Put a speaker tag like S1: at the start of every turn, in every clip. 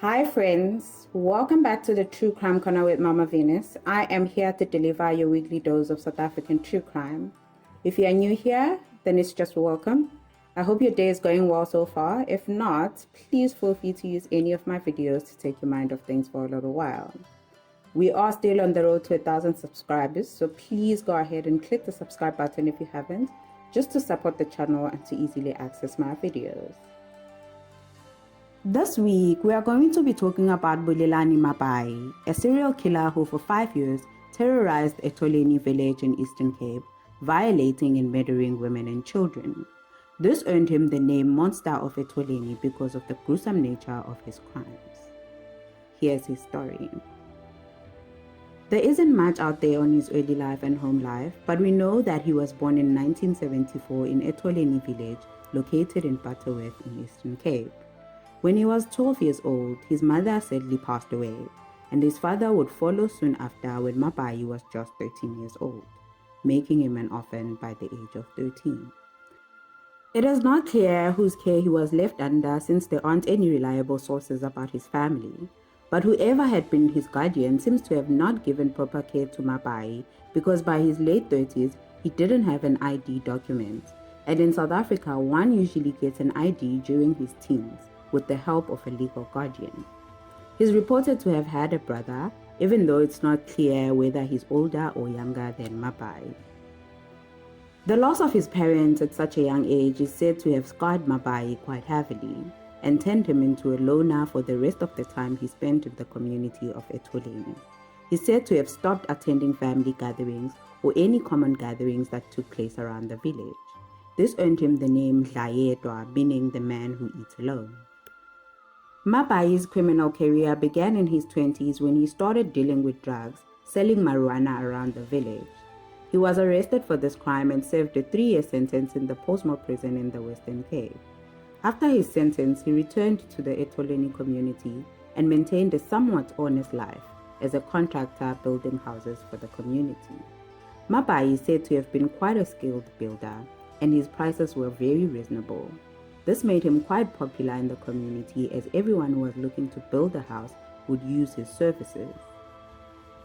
S1: Hi friends, welcome back to the True Crime Corner with Mama Venus. I am here to deliver your weekly dose of South African true crime. If you are new here, then it's just welcome. I hope your day is going well so far. If not, please feel free to use any of my videos to take your mind off things for a little while. We are still on the road to 1,000 subscribers, so please go ahead and click the subscribe button if you haven't, just to support the channel and to easily access my videos. This week, we are going to be talking about Bulelani Mabhayi, a serial killer who for 5 years terrorized eTholeni village in Eastern Cape, violating and murdering women and children. This earned him the name Monster of eTholeni because of the gruesome nature of his crimes. Here's his story. There isn't much out there on his early life and home life, but we know that he was born in 1974 in eTholeni village, located in Butterworth in Eastern Cape. When he was 12 years old, his mother sadly passed away, and his father would follow soon after when Mabhayi was just 13 years old, making him an orphan by the age of 13. It is not clear whose care he was left under since there aren't any reliable sources about his family, but whoever had been his guardian seems to have not given proper care to Mabhayi because by his late 30s, he didn't have an ID document, and in South Africa, one usually gets an ID during his teens, with the help of a legal guardian. He's reported to have had a brother, even though it's not clear whether he's older or younger than Mabhayi. The loss of his parents at such a young age is said to have scarred Mabhayi quite heavily and turned him into a loner for the rest of the time he spent in the community of eTholeni. He's said to have stopped attending family gatherings or any common gatherings that took place around the village. This earned him the name Dlayedwa, meaning the man who eats alone. Mabhayi's criminal career began in his 20s when he started dealing with drugs, selling marijuana around the village. He was arrested for this crime and served a 3-year sentence in the Postmore prison in the Western Cape. After his sentence, he returned to the eTholeni community and maintained a somewhat honest life as a contractor building houses for the community. Mabhayi is said to have been quite a skilled builder, and his prices were very reasonable. This made him quite popular in the community as everyone who was looking to build a house would use his services.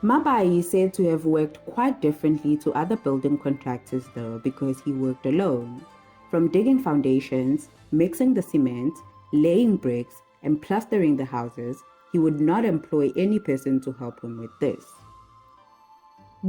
S1: Mabhayi is said to have worked quite differently to other building contractors though because he worked alone. From digging foundations, mixing the cement, laying bricks, and plastering the houses, he would not employ any person to help him with this.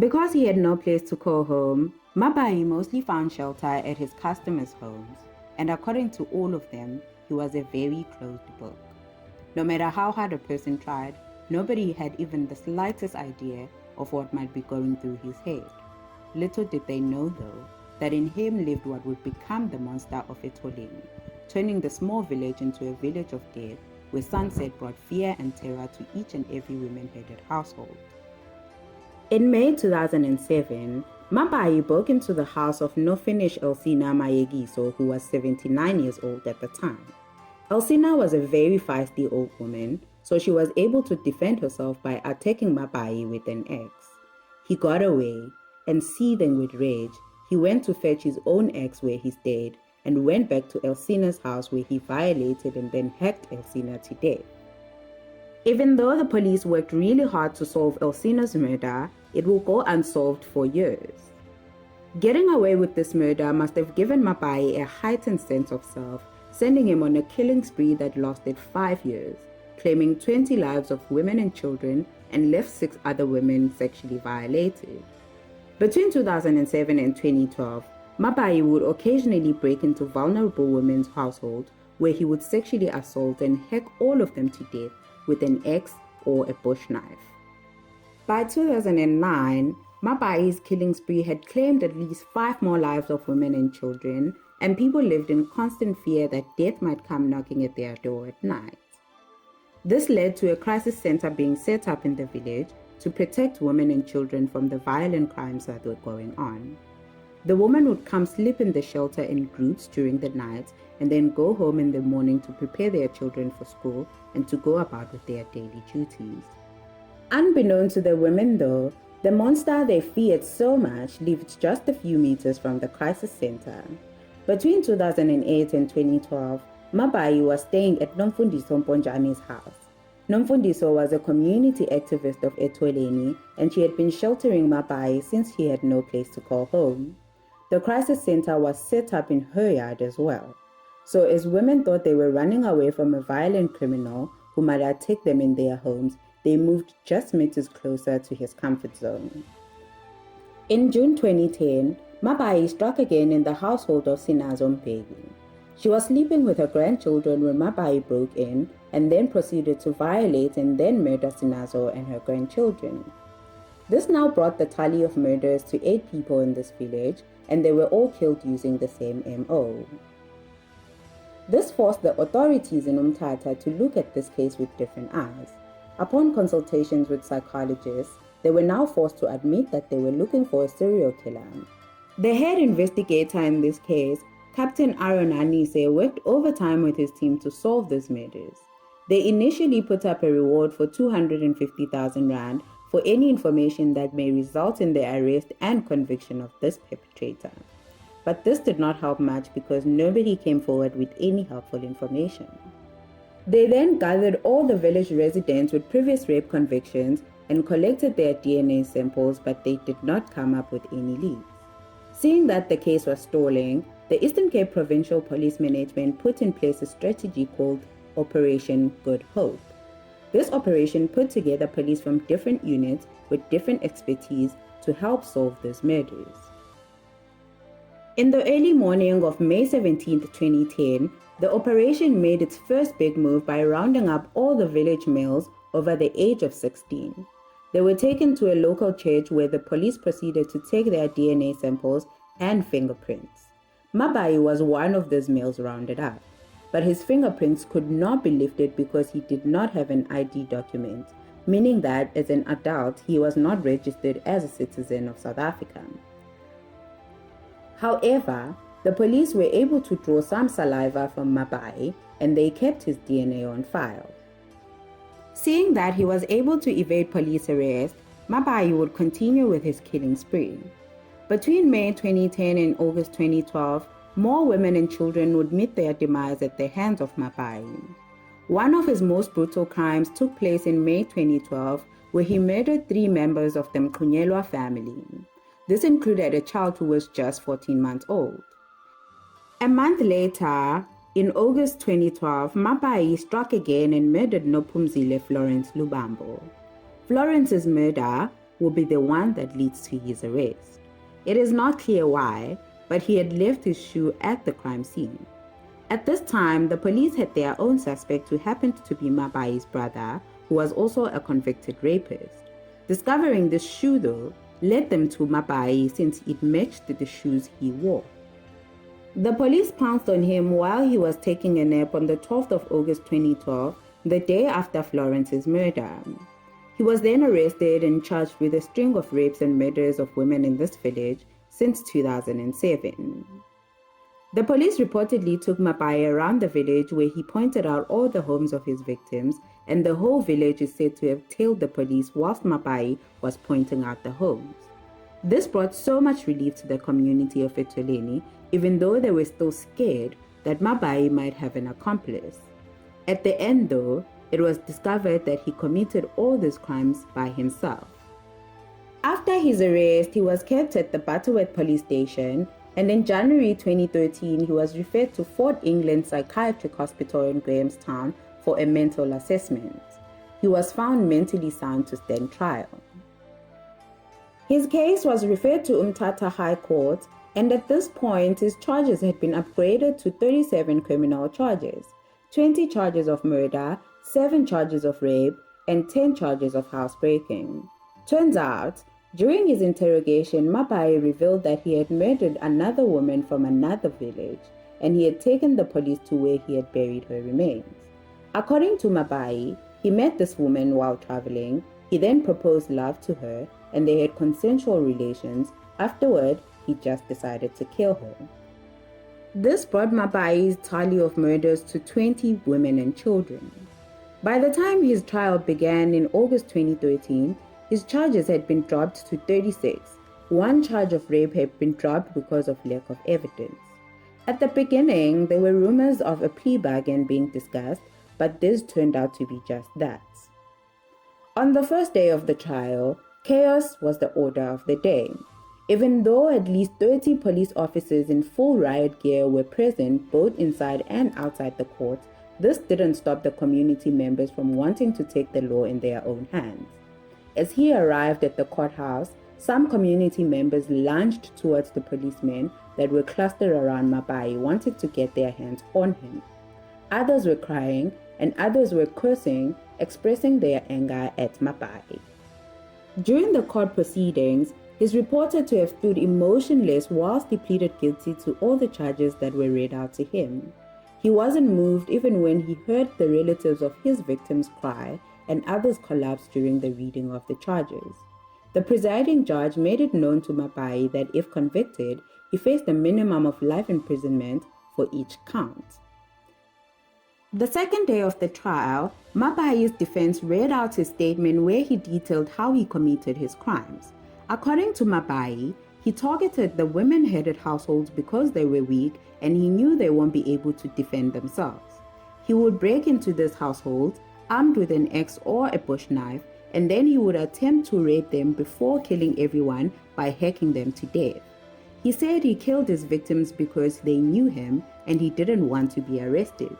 S1: Because he had no place to call home, Mabhayi mostly found shelter at his customers' homes, and according to all of them, he was a very closed book. No matter how hard a person tried, nobody had even the slightest idea of what might be going through his head. Little did they know though, that in him lived what would become the monster of eTholeni, turning the small village into a village of death where sunset brought fear and terror to each and every women-headed household. In May 2007, Mabhayi broke into the house of no-finish Elsina Mayegiso, who was 79 years old at the time. Elsina was a very feisty old woman, so she was able to defend herself by attacking Mabhayi with an axe. He got away, and seething with rage, he went to fetch his own axe where he stayed and went back to Elsina's house where he violated and then hacked Elsina to death. Even though the police worked really hard to solve Elsina's murder, it will go unsolved for years. Getting away with this murder must have given Mabhayi a heightened sense of self, sending him on a killing spree that lasted 5 years, claiming 20 lives of women and children and left 6 other women sexually violated. Between 2007 and 2012, Mabhayi would occasionally break into vulnerable women's households where he would sexually assault and hack all of them to death with an axe or a bush knife. By 2009, Mabhayi's killing spree had claimed at least 5 more lives of women and children, and people lived in constant fear that death might come knocking at their door at night. This led to a crisis center being set up in the village to protect women and children from the violent crimes that were going on. The women would come sleep in the shelter in groups during the night and then go home in the morning to prepare their children for school and to go about with their daily duties. Unbeknown to the women though, the monster they feared so much lived just a few meters from the crisis center. Between 2008 and 2012, Mabhayi was staying at Nomfundiso Mponjani's house. Nomfundiso was a community activist of eTholeni, and she had been sheltering Mabhayi since she had no place to call home. The crisis center was set up in her yard as well. So as women thought they were running away from a violent criminal who might attack them in their homes, they moved just meters closer to his comfort zone. In June 2010, Mabhayi struck again in the household of Sinazo Mabhayi. She was sleeping with her grandchildren when Mabhayi broke in and then proceeded to violate and then murder Sinazo and her grandchildren. This now brought the tally of murders to 8 people in this village, and they were all killed using the same MO. This forced the authorities in Umtata to look at this case with different eyes. Upon consultations with psychologists, they were now forced to admit that they were looking for a serial killer. The head investigator in this case, Captain Aaron Anise, worked overtime with his team to solve these murders. They initially put up a reward for 250,000 Rand for any information that may result in the arrest and conviction of this perpetrator. But this did not help much because nobody came forward with any helpful information. They then gathered all the village residents with previous rape convictions and collected their DNA samples, but they did not come up with any leads. Seeing that the case was stalling, the Eastern Cape Provincial Police Management put in place a strategy called Operation Good Hope. This operation put together police from different units with different expertise to help solve these murders. In the early morning of May 17, 2010, the operation made its first big move by rounding up all the village males over the age of 16. They were taken to a local church where the police proceeded to take their DNA samples and fingerprints. Mabhayi was one of those males rounded up, but his fingerprints could not be lifted because he did not have an ID document, meaning that as an adult he was not registered as a citizen of South Africa. However, the police were able to draw some saliva from Mabhayi and they kept his DNA on file. Seeing that he was able to evade police arrest, Mabhayi would continue with his killing spree. Between May 2010 and August 2012, more women and children would meet their demise at the hands of Mabhayi. One of his most brutal crimes took place in May 2012, where he murdered 3 members of the Mkunyelwa family. This included a child who was just 14 months old. A month later, in August 2012, Mabhayi struck again and murdered Nopumzile Florence Lubambo. Florence's murder will be the one that leads to his arrest. It is not clear why, but he had left his shoe at the crime scene. At this time, the police had their own suspect who happened to be Mabhayi's brother, who was also a convicted rapist. Discovering this shoe, though, led them to Mabhayi since it matched the shoes he wore. The police pounced on him while he was taking a nap on the 12th of August 2012, the day after Florence's murder. He was then arrested and charged with a string of rapes and murders of women in this village since 2007. The police reportedly took Mabhayi around the village where he pointed out all the homes of his victims, and the whole village is said to have tailed the police whilst Mabhayi was pointing out the homes. This brought so much relief to the community of eTholeni, even though they were still scared that Mabhayi might have an accomplice. At the end, though, it was discovered that he committed all these crimes by himself. After his arrest, he was kept at the Butterworth police station, and in January 2013, he was referred to Fort England Psychiatric Hospital in Grahamstown for a mental assessment. He was found mentally sound to stand trial. His case was referred to Umtata High Court, and at this point, his charges had been upgraded to 37 criminal charges, 20 charges of murder, 7 charges of rape, and 10 charges of housebreaking. Turns out, during his interrogation, Mabhayi revealed that he had murdered another woman from another village, and he had taken the police to where he had buried her remains. According to Mabhayi, he met this woman while traveling. He then proposed love to her, and they had consensual relations. Afterward, he just decided to kill her. This brought Mabhayi's tally of murders to 20 women and children. By the time his trial began in August 2013, his charges had been dropped to 36. 1 charge of rape had been dropped because of lack of evidence. At the beginning, there were rumors of a plea bargain being discussed, but this turned out to be just that. On the first day of the trial, chaos was the order of the day. Even though at least 30 police officers in full riot gear were present both inside and outside the court, this didn't stop the community members from wanting to take the law in their own hands. As he arrived at the courthouse, some community members lunged towards the policemen that were clustered around Mabhayi, wanting to get their hands on him. Others were crying and others were cursing, expressing their anger at Mabhayi. During the court proceedings, he's reported to have stood emotionless whilst he pleaded guilty to all the charges that were read out to him. He wasn't moved even when he heard the relatives of his victims cry and others collapse during the reading of the charges. The presiding judge made it known to Mabhayi that if convicted, he faced a minimum of life imprisonment for each count. The second day of the trial, Mabhayi's defense read out his statement where he detailed how he committed his crimes. According to Mabhayi, he targeted the women-headed households because they were weak and he knew they won't be able to defend themselves. He would break into these households armed with an axe or a bush knife, and then he would attempt to rape them before killing everyone by hacking them to death. He said he killed his victims because they knew him and he didn't want to be arrested.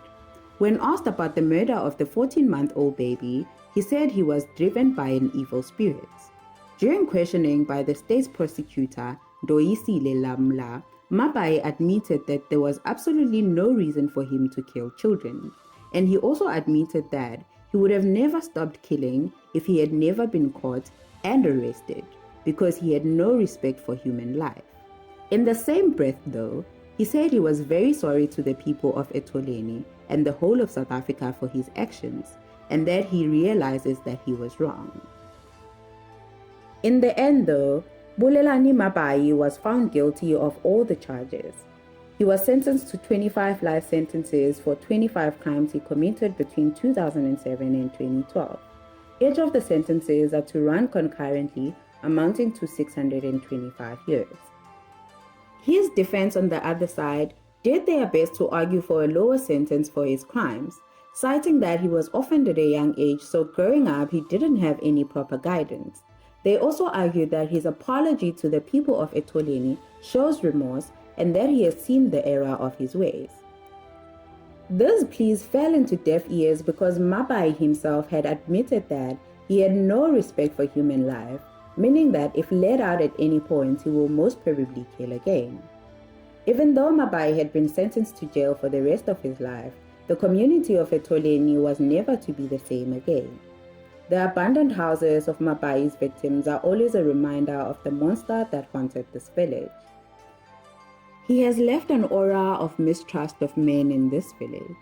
S1: When asked about the murder of the 14-month-old baby, he said he was driven by an evil spirit. During questioning by the state's prosecutor, Doisile Lamla, Mabhayi admitted that there was absolutely no reason for him to kill children, and he also admitted that he would have never stopped killing if he had never been caught and arrested, because he had no respect for human life. In the same breath, though, he said he was very sorry to the people of eTholeni and the whole of South Africa for his actions, and that he realizes that he was wrong. In the end, though, Bulelani Mabhayi was found guilty of all the charges. He was sentenced to 25 life sentences for 25 crimes he committed between 2007 and 2012. Each of the sentences are to run concurrently, amounting to 625 years. His defense on the other side did their best to argue for a lower sentence for his crimes, citing that he was orphaned at a young age, so growing up he didn't have any proper guidance. They also argued that his apology to the people of eTholeni shows remorse and that he has seen the error of his ways. These pleas fell into deaf ears because Mabhayi himself had admitted that he had no respect for human life, meaning that if let out at any point, he will most probably kill again. Even though Mabhayi had been sentenced to jail for the rest of his life, the community of eTholeni was never to be the same again. The abandoned houses of Mabhayi's victims are always a reminder of the monster that haunted this village. He has left an aura of mistrust of men in this village.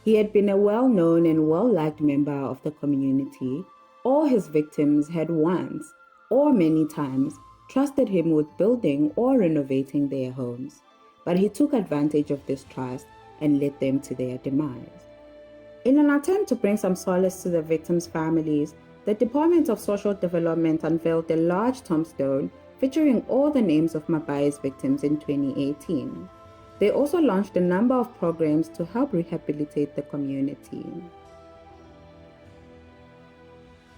S1: He had been a well-known and well-liked member of the community. All his victims had once, or many times, trusted him with building or renovating their homes, but he took advantage of this trust and led them to their demise. In an attempt to bring some solace to the victims' families, the Department of Social Development unveiled a large tombstone featuring all the names of Mabhayi's victims in 2018. They also launched a number of programs to help rehabilitate the community.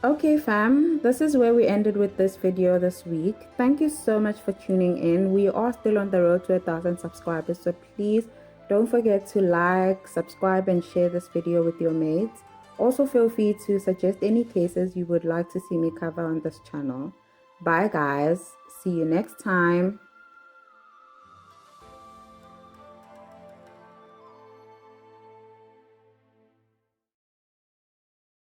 S1: Okay fam, this is where we ended with this video this week. Thank you so much for tuning in. We are still on the road to 1,000 subscribers, so please don't forget to like, subscribe and share this video with your mates. Also feel free to suggest any cases you would like to see me cover on this channel. Bye guys, see you next time.